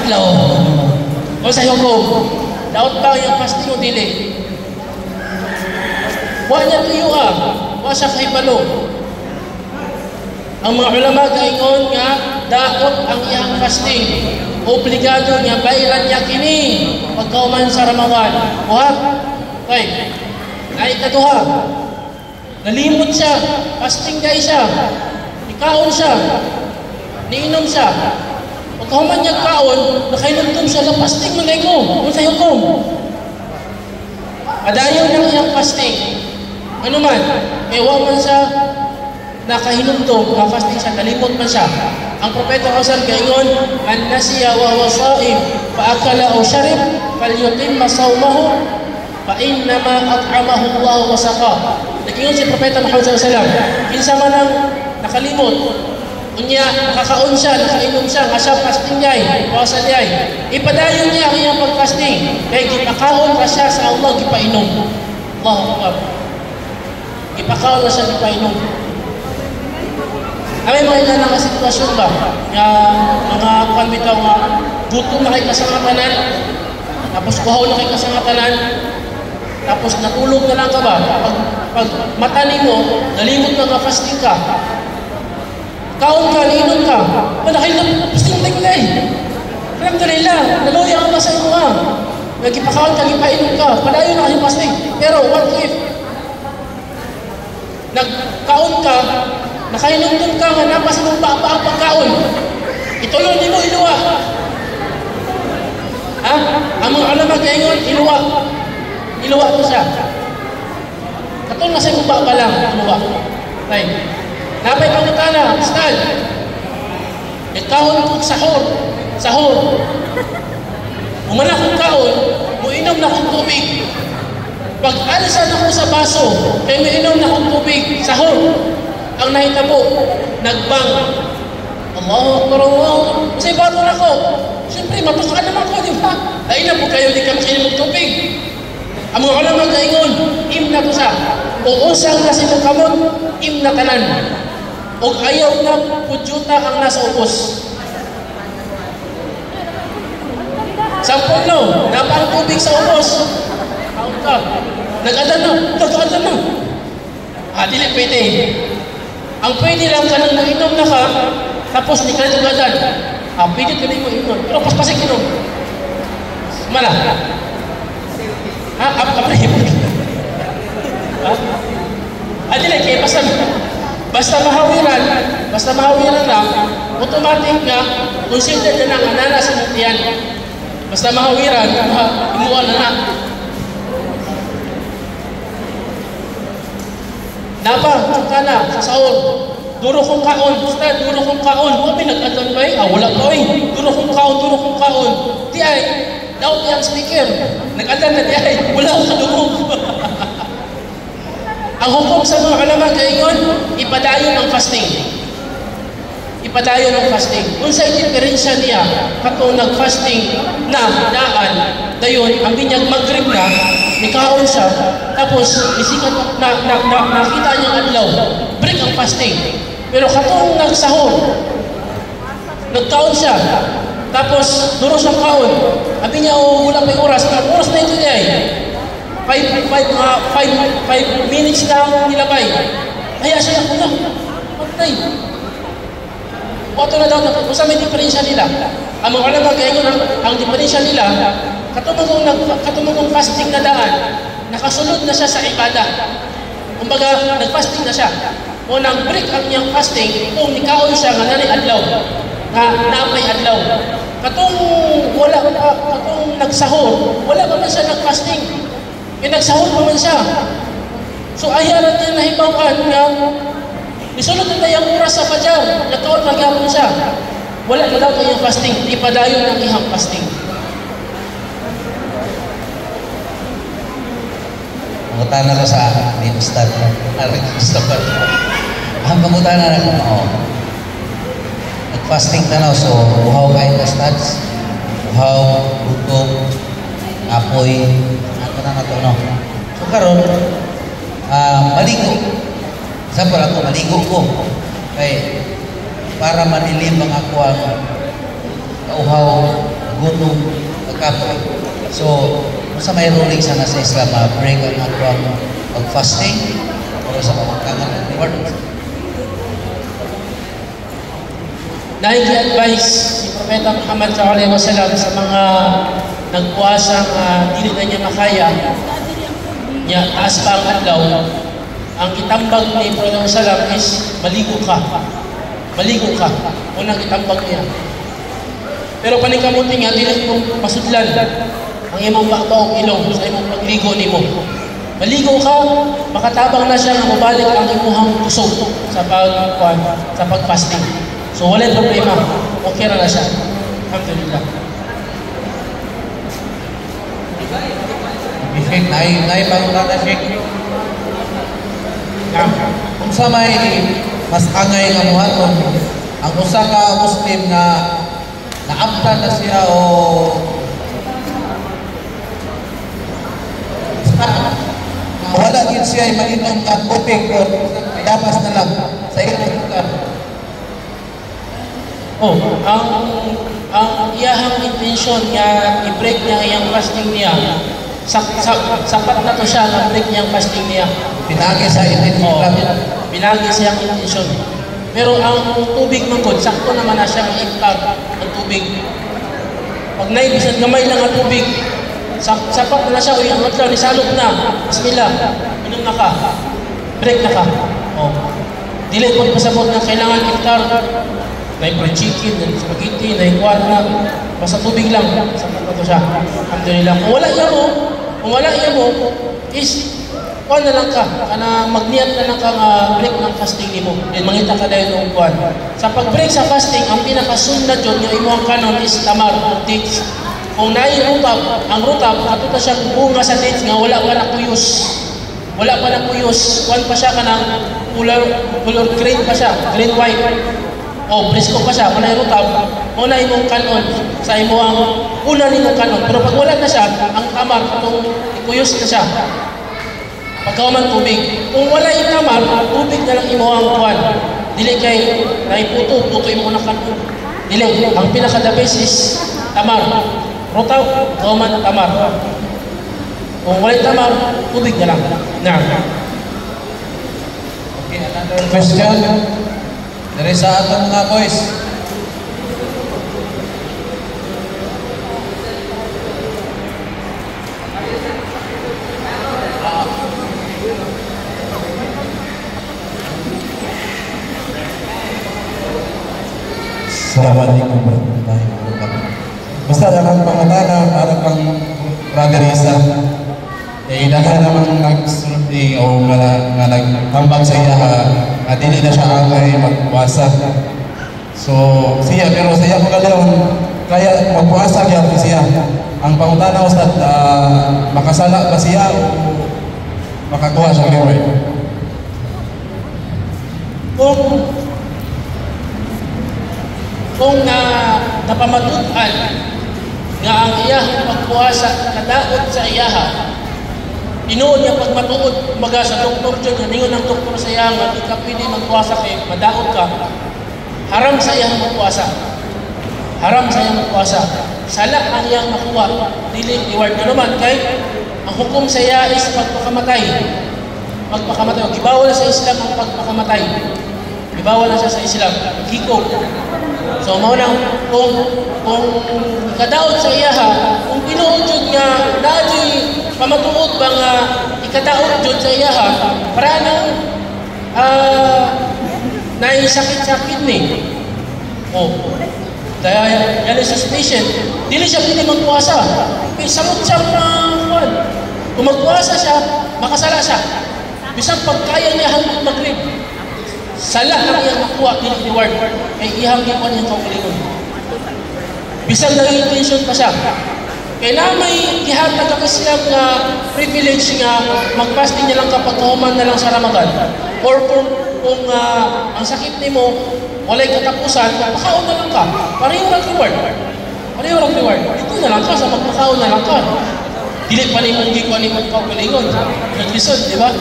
adlaw. O sa hukom, daot ba yung fasting o dili? Wa niya tuyo wa siya kahibalo. Ang mga ulama kaingon nga daot ang iyang fasting. Obligado niya bayran niya kini pagkauman sa Ramadan. Buha? Okay. Ay kaduha. Nalimot siya, fasting day siya. Ikaon siya. Niinom siya. Pagkauman niya kaon, nakainom siya, fasting man ko. Kung sa hukom. Adayon ng iyang fasting. Ano man, ewa man siya nakahinumdum, fasting siya, nalimot man siya. Ang Propeta Hasan kaingon, "Man nasiya wa huwa sha'im fa akala aw sharib falyutimma sawmahu fa innama at'amahu Allah wa saqa." Nagingon si Propeta Muhammad sallallahu alaihi wasallam, kinsa man ang nakalimot, unya nakakaon siya, nakainom siya, nga siya fasting niya, puasa niya, ipadayon niya ang iyang pag-fasting. Kaya gipakaon ra siya sa Allah, gipainom. Allahu Akbar. Gipakaon ra siya, gipainom. Ay mga ilan nga sitwasyon ba? Nga mga kanbitaw nga gutom na kay kasangatanan, tapos kuhaw na kay kasangatanan, tapos natulog na lang ka ba? Pag mata mo, nalimot na nga fasting ka. Kaon ka, niinom ka. Manakainom, fasting na kulay. Alhamdulillah, naluya ka sa imo ha. Nagipakaon ka, gipainom ka. Padayon na kasi fasting. Pero what if nagkaon ka, nakainom ka nga napas mong ang pagkaon. Itulong di mo iluwa. Ha? Ang mga ulama kaingon, iluwa. Iluwa to siya. Katong nasa mong ba lang, iluwa. Right. Napay pangutana, Ustad. Ikahon kong sahur. Sahur. Umana kong kaon, muinom na kong tubig. Pag alisan ako sa baso, kaya muinom na kong tubig. Sahur. Ang nahitabo, nagbang. Allahu Akbar, Allahu Akbar. Kasi bato na ko. Siyempre, matukaan naman ko, di ba? Dahil na po kayo, di ka makinom ng tubig. Ang mga ulama kaingon, im na to sa. O usang na silang kamot, im na tanan. O ayaw na pudyuta ang nasa upos. Sampun no, napang tubig sa upos. Kaon ka. Nag-adan na. Dili pwede. Ang pwede lang ka nang inom na ka, tapos di ka na tugadan. Pwede ka rin mo inom. Pero paspasik inom. Mana? Aprehim. Dili, kaya basta mahawiran lang, automatic nga, consider na ng ananas sa mutiyan. Basta mahawiran, imuwan na na. Napa, kana, sa sahur. Duro kong kaon, Ustad, duro kong kaon. Huwag nag-aton ba wala ko Duro kong kaon. Di ay, daw yung speaker. Nag-aton na di ay, wala ko kadurog. Ang hukom sa mga ulama kaingon, ipadayon ang fasting. Ipadayon ang fasting. Kung sa diferensya niya, katong nag-fasting na daan, dayon, ang binyag mag-grip na, nikaon siya, tapos isikat nakita niyang adlaw, break ang fasting. Pero katong nagsahur, nagkaon siya, tapos duro siyang kaon. Sabi niya, wala pa yung oras na ito niya eh. 5 minutes lang nilabay. Kaya siya, patay. Oto na daw, kung sa may diferensya nila. Ang mga ulama kaingon, ang diferensya nila, katumugong fasting na daan, nakasunod na siya sa ibadah. Kumbaga, nag-fasting na siya. O nag-break ang niyang fasting, kung nikaon siya nga nani adlaw, nga napay adlaw. Katong nagsahur, wala pa man siya nag-fasting. Nagsahur pa man siya. So ayaran niya nahibawan nga, isunod na yung oras sa fajar, nagkaon magyapon siya. Wala na daw kayong fasting, ipadayon ang ihang fasting. Pangutana ko sa ni Ustad. Ang pangutana na ko, nag-fasting ka na, so uhaw kayo ka, Ustads. Uhaw, gutom, apoy, ano na ito, no? So karon, maligo. Sample ako, maligo ko. Kaya, para manilim ang ako ang kauhaw, gutom, kakapoy. So, sa may ruling sana sa Islam, break ang ato ang pag-fasting para sa pagkakangan ng reward. Nai-advise si Propeta Muhammad SAW sa mga nagpuasa dili na niya makaya, niya taas pa ang adlaw, ang itambag ni Propeta SAW is maligo ka. Maligo ka. Unang itambag niya. Pero panikamuti nga, dili mong masudlan ang imong bakbaong ilong sa imong pagligo nimo. Maligo ka, makatabang na siya na mabalik ang imuhang kusog sa pag-fasting. So, walang problema. Okay na siya. Alhamdulillah. Sheikh, naipanguna na Sheikh. Kung sa may mas angay nga muhaton, ang usa ka Muslim na naamtan na siya o wala din siya ay mag-inom at tubig o dapas na lang sa ilang. Ang iyahang intention niya, i-break niya iyang fasting niya, sapat na to siya na break niya ang fasting niya. Pinagi sa intention. Pinagi sa iyang intention. Pero ang tubig mangkod, sakto naman na siya mag-impact ng tubig. Pag naibisan gamay lang ang tubig, sapat na siya, ang atlaw, nisalog na. Bismillah, minum na ka. Break na ka. Dili po pasabot na kailangan iftar. May chicken, may spaghetti, may kuwan na. Basta tubig lang. Sapat na to siya. Alhamdulillah. Kung wala iya mo, is kuwan na lang ka. Kana magniyat na lang ka break ng fasting ni mo. Then mangita ka dahil ng kuwan. Sa pag-break sa fasting, ang pinakasunod yun, yung imuang kanon is tamar, dates. Kung nai-rutab, ang rutab, katuta siyang bunga sa dates nga wala pa na kuyos. Wala pa na kuyos. Kuwan pa siya ka ng color green pa siya, green white. Presko pa siya, manay rutab, muna imong kanon sa imuang una nimong kanon. Pero pag wala na siya, ang tamar, kung ikuyos na siya, pagkawaman tubig. Kung wala yung tamar, tubig na lang imuang kuwan. Dili kay naiputo imo na kanon. Dili, ang pinaka-the best is tamar. Rutab, kawaman ang tamar. Kung wala yung tamar, tubig na lang. Okay, another question. Dari sa atong mga boys. Assalamualaikum warahmatullahi wabarakatuh. Basta dalam pangutana para kang brother Isa. Daghan naman nagsulti o nga nagtambag sa iya nga dili na siya angay magpuasa. So siya, pero siya ko kalawon kaya magpuasa gyud siya. Ang pangutana Ustad, makasala ba siya o makakuha siya reward? Kung napamatutan nga ang iyahang pagpuasa kadaot sa iyaha, tinuod niya pagmatuod, kumbaga sa doktor dyan, ningon ang doktor sa iya nga, di ka pwede magpuasa kay madaot ka, haram sa iyang magpuasa. Haram sa iyang magpuasa. Sala ang iyang makuha, dili reward na naman, kay ang hukom sa iya is pagpakamatay. Pagpakamatay. Gibawal sa Islam ang pagpakamatay. Gibawal na siya sa Islam. Hikog. So, maunang, kung ikadaot sa iyaha, kung tinuod yun nga, nadyo'y pamatuod ba nga ikadaot yun sa iyaha, para nang naisakit-sakit ni. Dahil yan ay suspicion. Dili siya pwede magpuasa. Okay, samot siya kung magpuasa siya, makasala siya. Bisang pagkaya niya hanggang mag-rib. Sala ang iyang makuha, dili reward. Kay ihang ipon niyang kaugalingon. Bisang nag-intention pa siya. Kaya na may gihatag ka siya nga privilege nga mag-fasting niya lang kapag kahuman na lang sa Ramadan. Or kung ang sakit ni mo, walay katapusan, magpakaon na lang ka. Pareho lang reward. Pareho lang reward. Ito na lang ka, sa magpakaon na lang ka. Dili pa ni mong gikuan ni mong kaugalingon. Nag-lisod, di ba?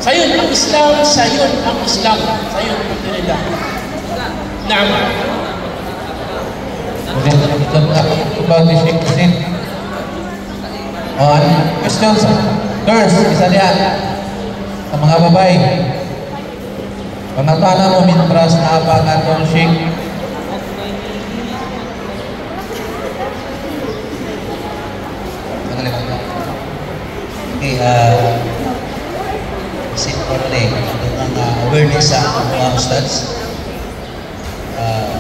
Sayon ang Islam, sayon ang Islam. Sayon, alhamdulillah. Naam. Okay. Tubag ni Sheikh Sid. Questions? Girls, isa diyan. Sa mga babae. Panatana mo mitras na apa nga itong Sheikh. Okay, kasi po rin ang awareness sa mga ustads.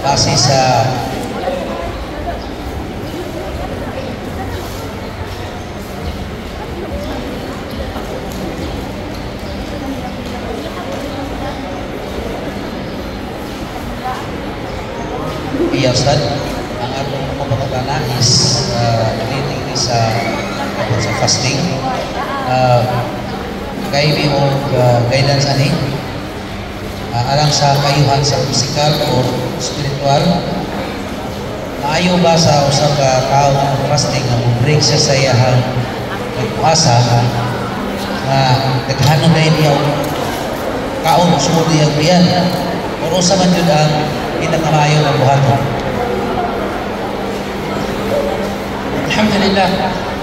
Base sa Ustad, ang atong pagpapagana is relating sa fasting. Kay may guidance ani alang sa kayuhan sa physical or spiritual. Maayo ba sa usab ka tao ang fasting nga mo-break siya sa iyang pagpuasa nga daghanon na niya kaon sumod iyang biyan or usa man jud ang pinakamayo nga buhaton. Alhamdulillah.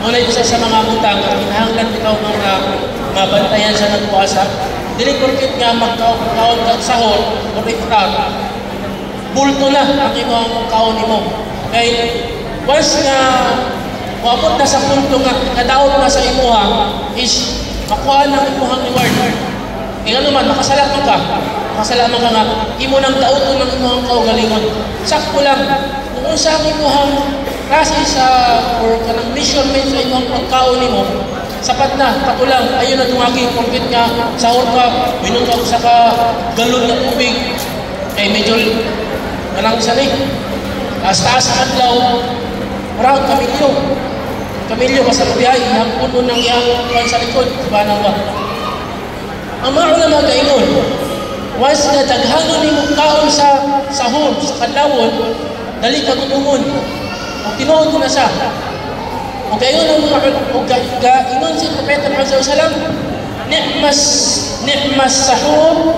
Muna isa sa mga butang ang kinahanglan bitaw mga mabantayan sa nagpuasa. Dili porket nga magkaon kag sahur o iftar. Bulto na ang imong kaon nimo. Kay once nga wapot na sa punto nga kadaot na sa imuha is makuha na imuhang reward. Kaya naman makasala ka. Makasala ka nga imo nang daoton ng imong kaugalingon. Sakto lang kung unsa ang imong klase sa or kanang measurement sa imong pagkaon nimo sapat na kakulang ayon na tumagi porket nga sahur ka minom ka usa ka galon ng tubig kay medyo kanang sanay taas sa adlaw marang kamilyo basta biyahe ang puno ng iyang kuwan sa likod subhanallah. Ang mga ulama kaingon once na daghanon nimo kaon sa sahur sa kadlawon dali ka tutungon tinuod na siya. O gayon ang mga ingon si Propeta Muhammad SAW, ni'mas sahur,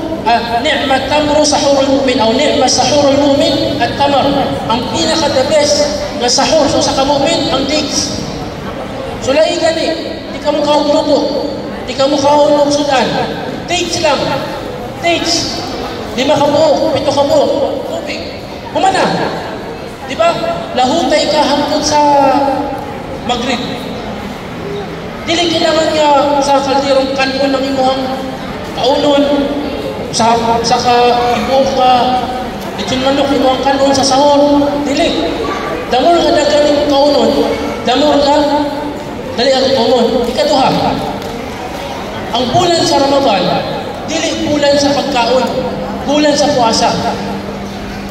ni'mat tamru sahurul mu'min o ni'mas sahurul mu'min at tamar. Ang pinaka-the best na sahur sa ka-mu'min, ang dates. So lahi gani, di ka mo kaon luto, di ka mo kaon sudan. Dates lang. Dates. 5 ka buok, 7 ka buok, tubig. Kumana. Di ba? Lahutay ka hangtod sa Maghrib. Dili kailangan nga sa kaldirong kanon ng imuhang kaunon sa ka ibuok ka itong manok imuhang kanon sa sahur. Dili. Damor nga dagan yung kaunon. Damor nga dali ang kaunon. Ikaduha. Ang bulan sa Ramadan, dili bulan sa pagkaon. Bulan sa puasa.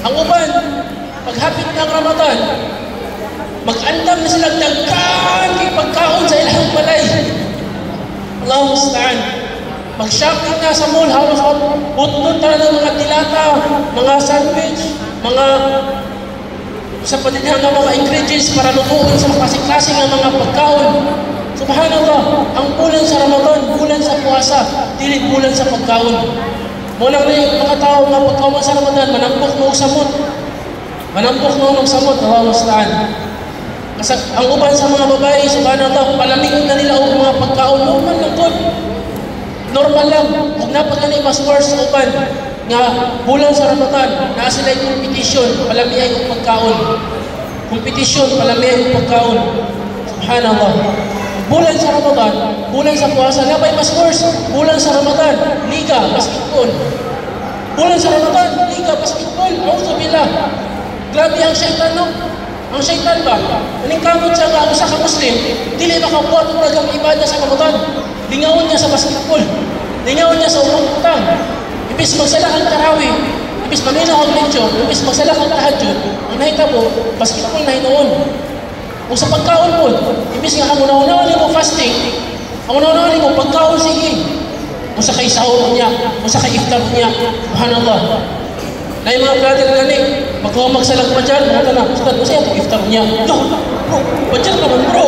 Ang uban, paghapit ng Ramadan, mag-andam na silang dagkan kay pagkaon sa ilang balay. Allahu musta'an. Mag-shopping na sa mall, halos putod na ng mga dilata, mga sandwich, mga sa patinhan ng mga ingredients para lutuin sa klaseng-klaseng ng mga pagkaon. Subhanallah, ang bulan sa Ramadan, bulan sa puasa, dili bulan sa pagkaon. Muna na yung mga tao nga pagkaon sa Ramadan, manampok mo sa samot. Manampok mo magsamot, Allahu musta'an. Kasi ang uban sa mga babae, subhanallah, palamigon na nila ang mga pagkaon. Normal lang po. Normal lang. Huwag na pagkani mas worse sa uban. Nga bulan sa Ramadan, na sila yung competition, palamiay yung pagkaon. Competition, palamiay yung pagkaon. Subhanallah. Bulan sa Ramadan, bulan sa puasa, nabay mas worse. Bulan sa Ramadan, liga, basketball. Bulan sa Ramadan, liga, basketball. Auzubillah. Grabe ang syaitan, no? Ang syaitan ba? Maningkamot siya nga usa ka Muslim, dili makabuhat ng tagang ibadah sa Ramadan. Lingawon niya sa basketball. Lingawon niya sa utang. Ibis magsala ang tarawih, ibis paminaw ang medyo, ibis magsala ang tahajjud, ang nahitabo, basketball na hinoon. O sa pagkaon po, ibis nga ang unaw-unawan mo fasting, ang unaw-unawan mo pagkaon sige. O sa kay sahur niya, o sa kay iftar niya, subhanallah. Na yung mga brother gani, pagkawa magsalag pa dyan, mga na, Ustad, masaya po iftar niya. No, bro, badyan naman bro.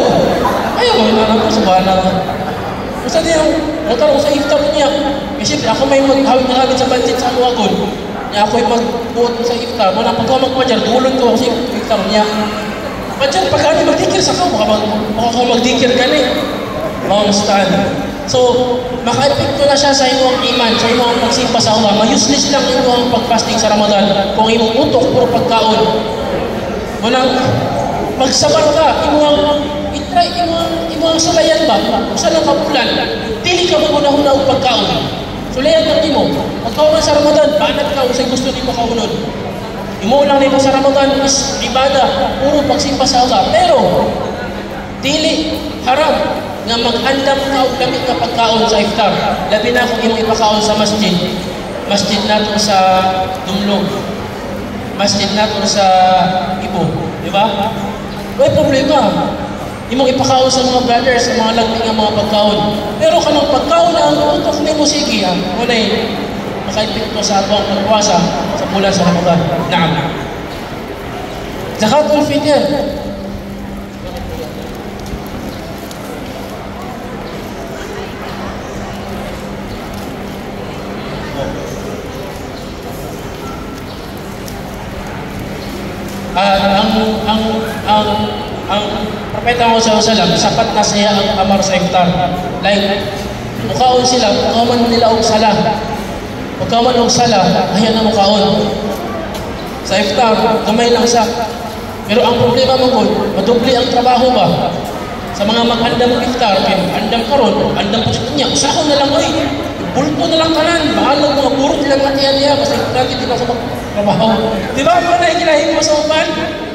Ayaw mo, hinanap ko, subhanallah. Ustad yung, mga sa iftar niya. Kasi ako may maghawin sa budget sa anuagon. Kaya ako'y magbuot sa iftar. Muna pagkawa magpa dyan, dulon ko sa iftar niya. Padyan, pag ano magdikir sa ka, baka magdikir ka ni. So, maka-epekto na siya sa imong iman, sa imong pagsimpa sa Allah. Ma-useless lang imong pag-fasting sa Ramadan kung imong utok puro pagkaon. Munang magsabar ka, itry imong sulayan ba? Kung saan ang kapulan, dili ka magunahuna og pagkaon. Sulayan lang nimo. Pagkaon sa Ramadan, banat ka usay gusto nimo kaunod. Imo lang nimo sa Ramadan is ibada, puro pagsimpa sa Allah. Pero dili haram nga mag-andam ka og lamig nga pagkaon sa iftar. Labi na kung imong ipakaon sa masjid. Masjid nato sa Dumlog. Masjid nato sa Ibo, di ba? May problema. Imong ipakaon sa mga brothers, sa mga lagmig nga mga pagkaon. Pero kanang pagkaon ang utok nimo sige ha. Unay maka-epekto sa atong pagpuasa sa bulan sa Ramadan. Naam. Zakatul fitr. Ang Propeta Muhammad SAW, sapat na siya ang amar sa iftar. Like, mukaon sila, mukaon nila og sala. Mukaon og sala, ayan na mukaon. Sa iftar, gamay lang sa. Pero ang problema mo ko, madubli ang trabaho ba? Sa mga mag-andam ng iftar, andam karon, andam po siya niya, usahon na lang, bulto na lang kanan, bahalang mga burot lang natin niya, kasi natin di ba sa trabaho. Di ba? Kung naikinahin mo sa upan,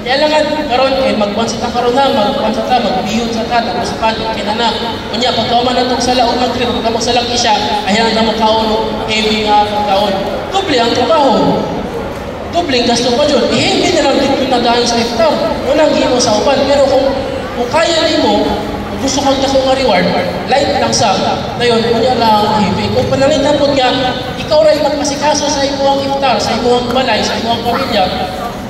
kaya lang karon kay magpansa ta karon na, magpansa ta, magbiyon sa ta, tapos pato kinana. Kunya pagkauman natong sala o magtrip, pagka magsalang isya, ayan na mo kaon, heavy nga kaon. Doble ang trabaho. Doble ang gasto pa dyan. Hindi na lang dito nadaan sa iftar. Unang himo sa upan. Pero kung kaya nimo, gusto kang dako nga reward, light lang sa dayon kunya lang heavy. Kung panalitan po niya, ikaw ray magpasikaso sa imong iftar, sa imong balay, sa imong pamilya.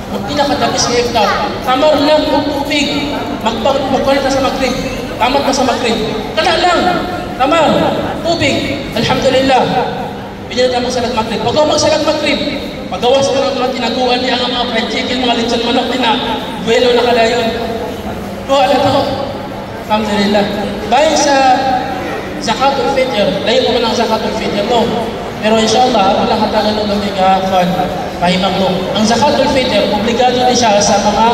Kung pinakadabis sa iftar, tamar lang kung tubig. Magpalit na sa magrib. Tamat na sa magrib. Kana lang. Tamar. Tubig. Alhamdulillah. Binili mo sa magrib. Pag magsalag magrib, pagawas ko ng mga tinaguan niya ang mga fried chicken, mga lechon manok, buwelo na kalayon. Kuha na to. Alhamdulillah. Bayan sa Zakatul Fitr, layo ko man ang Zakatul Fitr to. Pero inshallah, walang hatagan ng gamig pahimang mo. Ang Zakatul Fitr, obligado din siya sa mga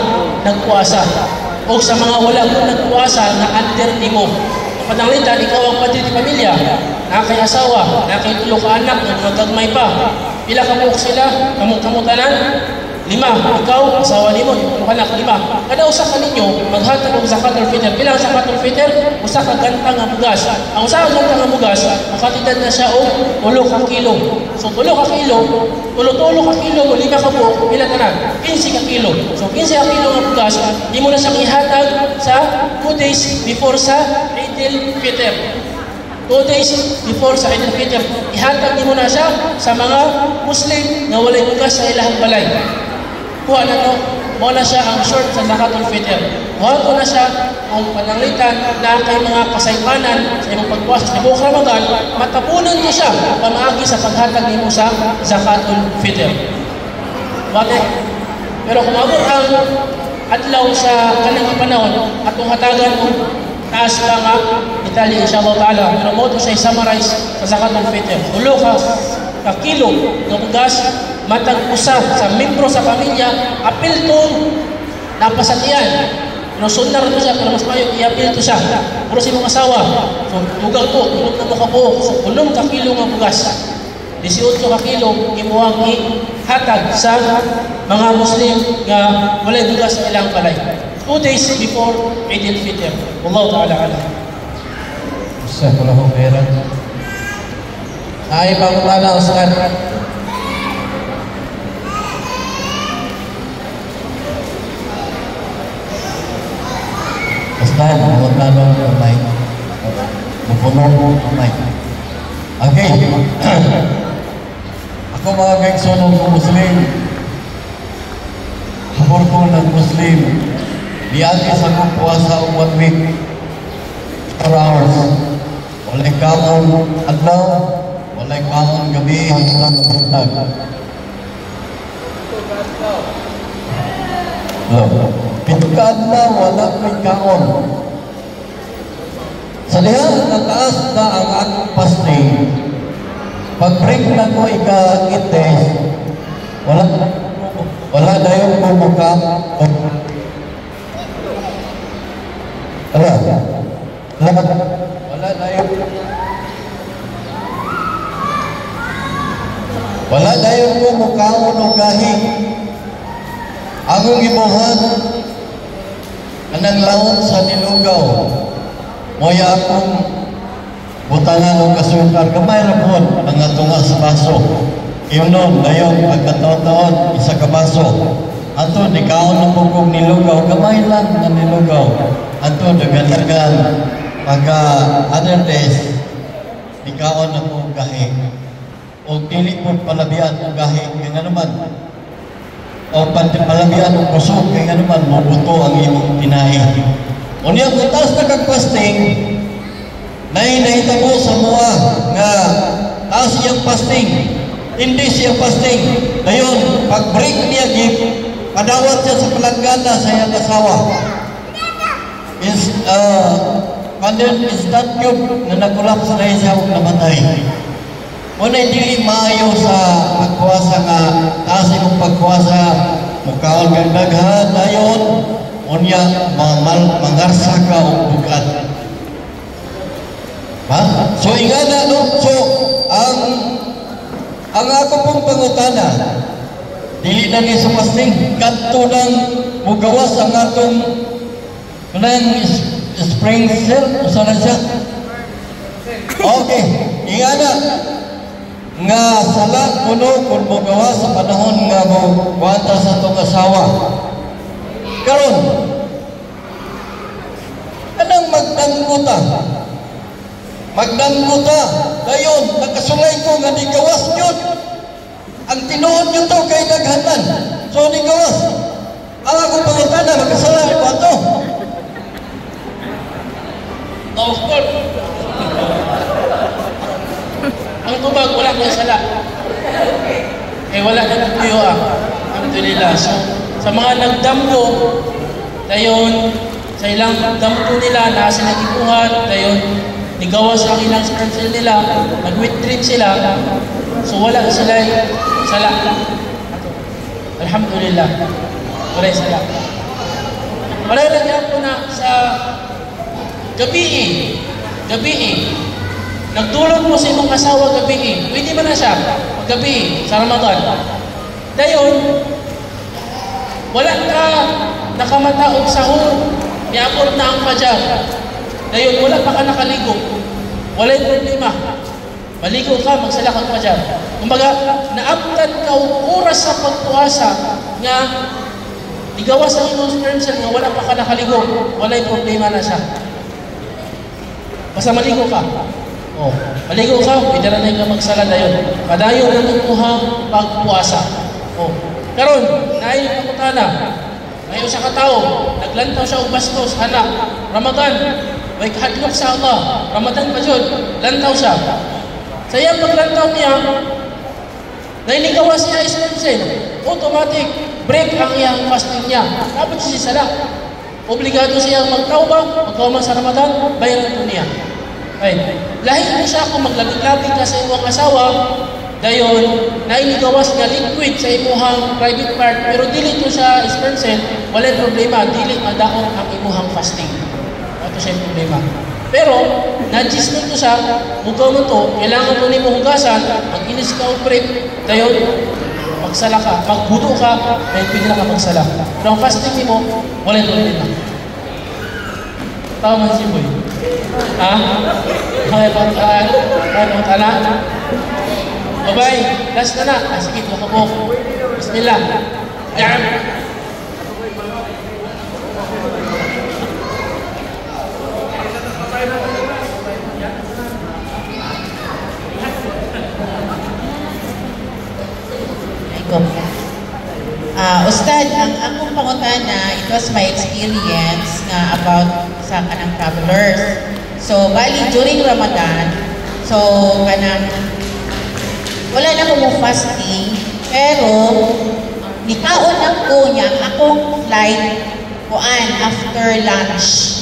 nagpuasa o sa mga wala kong nagpuasa na under nimo. Pananglitan, ikaw ang pati di pamilya, nakay asawa, nakay tulong ka anak, mga gagmay pa. Pila ka buhok sila, kamutanan, 5. Ikaw, asawa nimo, yung anak, 5. Kada usa ka ninyo, maghatag og Zakatul Fitr. Pila ang Zakatul Fitr? Usa ka ganta nga bugas. Ang usa ka ganta nga bugas, makatidad na siya og 3 ka kilo. So 3 ka kilo, 3 ka kilo mo 5 ka buhok, pila tanan? 15 ka kilo. So 15 ka kilo nga bugas, di mo na siyang ihatag sa 2 days before sa Eidul Fitr. 2 days before sa Eidul Fitr, ihatag mo na siya sa mga Muslim na walay bugas sa ilahang balay. Kuha na to, mo na siya ang short sa Zakatul Fitr. Kuha ko na siya ang pananglitan na kay mga kasaypanan sa imong pagpuas sa buong Ramadan, matapunan ko siya pamaagi sa paghatag nimo sa Zakatul Fitr. Bakit? Pero kung abot ang adlaw sa kanang panahon, atong hatagan mo taas pa nga Italy inshallah ta'ala. Pero mo ito siya summarize sa Zakatul Fitr. 3 ka kilo ng bugas, matag usa sa membro sa pamilya, apil to napasatiyan. Pero sunar to siya, pero mas mayo i-apil to siya. Puro si mong asawa. So, tugang to, tulog na mo ka po. So, 8 ka kilo ng bugas. 18 ka kilo, imuhang ihatag sa mga Muslim nga walay bugas sa ilang balay. 2 days before Eidul Fitr. Wallahu ta'ala alam. Jazakallahu khairan. Ay pangutana Ustaz. Ustaz, pangutana ng mic. Bupuno ng mic. Okay. Ako mga kaigsoon ng Muslim. Habor ko ng Muslim. Biagi sa kong puasa o 1 week. 4 hours. Walay kaon adlaw. Walay kaon gabi hanggang buntag. Pitukaan na wala may kaon. Sa diha nataas na ang akong fasting. Pag-break na ko ika-ites, wala na yung bumuka. Wala na yung bumukaon o gahi. Ang ibuhan anang laon sa nilugaw. Moya akong butangan o kasukar. Kamay na po ang atunga sa baso. Yun nun, dayon, pagkataon-taon, isa ka baso. Ato, di kaon ng bukong nilugaw. Kamay lang na nilugaw. Ato, dagan-dagan. Pagka other days, di kaon na po gahi. O dili po palabian o gahi. Kaya naman, o palabian o kusog. Kaya naman, mabuto ang imong tinahi. O niya, kung taas na kag-fasting, nahitabo sa mua nga taas siyang fasting, hindi siyang fasting. Ngayon, pag-break niya, padawat siya sa palanggana sa iyang asawa. Is that cube na nagkulaps na siya o namatay. Muna hindi maayo sa pagkuwasa nga taas imong pagkuwasa, mukhaon kang daghan, dayon, unya mangarsa ka o bugat. Ha? So ingana no? So ang ako pong pangutana, dili na ni sa fasting, kadto nang mugawas ang atong spring cell, usa na siya. Okay, ingana nga sala kuno kung mugawas sa panahon nga mo kuwanta sa itong asawa. Karon, anang magdangguta, dayon, nakasulay ko nga di gawas yun. Ang tinuod nyo to kay naghanan. So, di gawas. Ang akong pangutana, magkasala ko ito. Of course. Ang tubag, wala kong sala. Wala na nagtuyo Alhamdulillah. So, sa mga nagdamgo, dayon, sa ilang damgo nila, na sila ibuhat, dayon, nigawas ang ilang sperm cell nila, nag-withdraw sila, so wala sila sala. Alhamdulillah. Wala sala. Wala lang po na sa gabi. Nagdulog mo sa imong asawa gabi. Pwede ba na siya? Gabi, sa Ramadan. Dayon, wala ka nakamataog sahur, miabot na ang fajar. Dayon, wala pa ka nakaligo. Wala yung problema. Maligo ka, magsala kang fajar. Kumbaga, naabtan ka oras sa pagpuasa nga igawas ang imong sperm cell nga wala pa ka nakaligo. Wala yung problema na siya. Basta maligo ka. Maligo ka, pwede na ka magsala dayon. Padayon na magpuhang pagpuasa. Karon, naay pangutana. Ngayon sa katao, naglantaw siya og bastos, anak. Ramadan, may kahadlok sa Allah. Ramadan pa jud, lantaw siya. Sa iyang paglantaw niya, nainigawas niya sperm cell. Automatic, break ang iyang fasting niya. Dapat siya sala. Obligado siyang magtawba, magkauman sa Ramadan, bayaran po niya. Lahi mo siya kung maglabig-labig ka sa iyong asawa, dayon, nainigawas nga liquid sa imuhang private part, pero dili to siya sperm cell, wala problema, dili madaon ang imuhang fasting. Ito siya yung problema. Pero, najis mo to siya, mugaw mo to, kailangan mo ni mo hugasan, mag-inis ka o prep, dayon, magsala ka, magbudo ka, may pwede na ka magsala. Pero ang fasting mo, wala yung problema. Tama man si Boy. Ha? Kaya pangutana? Babay, last na na. Sige, makabok. Bismillah. Da'am. Ustad, ang akong pangutana, it was my experience nga about sa kanang travelers. So, bali, during Ramadan, so, kanang, wala na ko mo fasting, pero, nikaon ako niya akong flight kuan after lunch.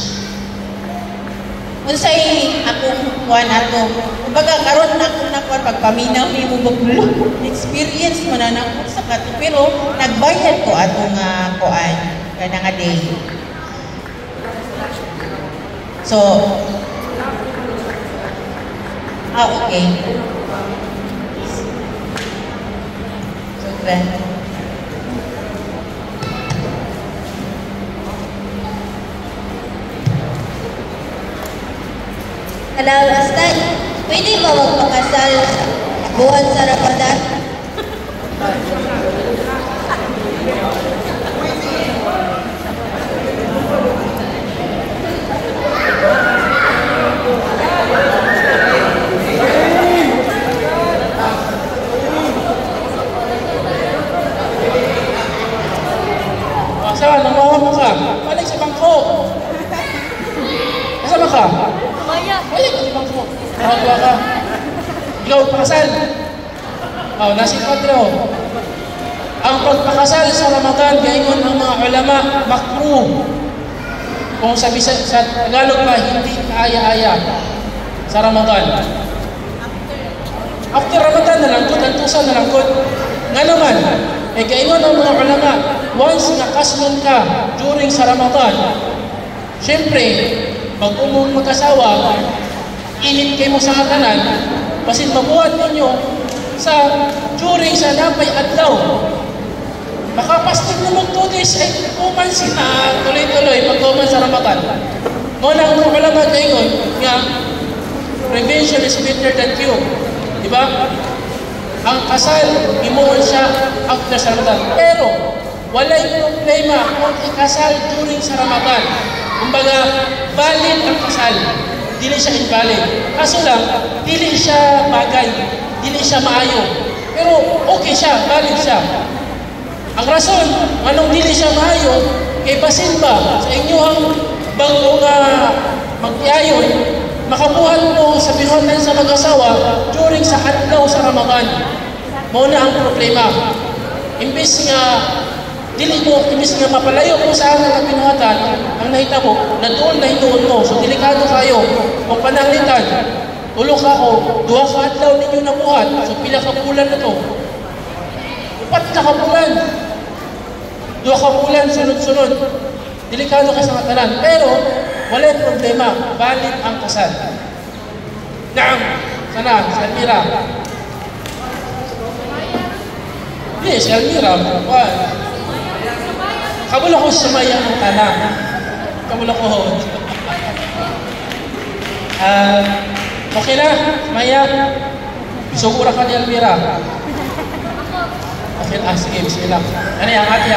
Unsay akong kuan ato. Kumbaga karon na ako na kuan pagpaminaw nimo baglo. Experience mo na nako sa kato pero nagbayad ko atong kuan kana nga day. So okay. So then Hello, Ustad. Pwede ba magpakasal buwan sa Ramadan? Saan? Nangawa mo ka? Balik sa bangko. Kasama ka? Balik ka sa bangko. Nakagawa ka. Ikaw, pakasal. Nasi 4. Ang pagpakasal sa Ramadan, gayon ang mga ulama, makruh. Kung sa Tagalog pa, hindi kaaya-aya sa Ramadan. After Ramadan na lang, antusan na lang. Nga naman, gayon ang mga ulama, once nga kasman ka during sa Ramadan, syempre, pag umong mag-asawa, init kayo mo sa hatanan, basin mabuhat ninyo sa during sa napay adlaw. Makapastig na mag 2 days, ay kuman sila tuloy-tuloy pag-kuman sa Ramadan. Muna ang mga ulama gayon nga, prevention is better than cure. Diba? Ang kasal, imuon siya after sa Ramadan. Pero, walay problema kung ikasal during sa Ramadan. Kumbaga, valid ang kasal. Dili siya invalid. Kaso lang, dili siya bagay. Dili siya maayo. Pero, okay siya, valid siya. Ang rason, anong dili siya maayo, kay basin ba sa inyong bago nga mag-iayon, makabuhat mo sa binuhatan sa mag-asawa during sa adlaw sa Ramadan. Muna ang problema. Imbis nga mapalayo mo sa akin ang binuhatan, ang nahitabo, na doon mo. So delikado kayo. Kung pananglitan, ulo ka o, 2 ka adlaw ninyo nabuhat. So pila ka bulan na to. 4 ka bulan. 2 ka bulan, sunod-sunod. Delikado ka sa matalan. Pero, wala problema. Valid ang kasal. Naam. Sana, si Almira. Yes, si Almira. Kabula ko sumaya ng tanang. Kabula ko. Okay na, Maya. Sugura ka ni Almira. Okay, sige, bismillah. Ano yung ate,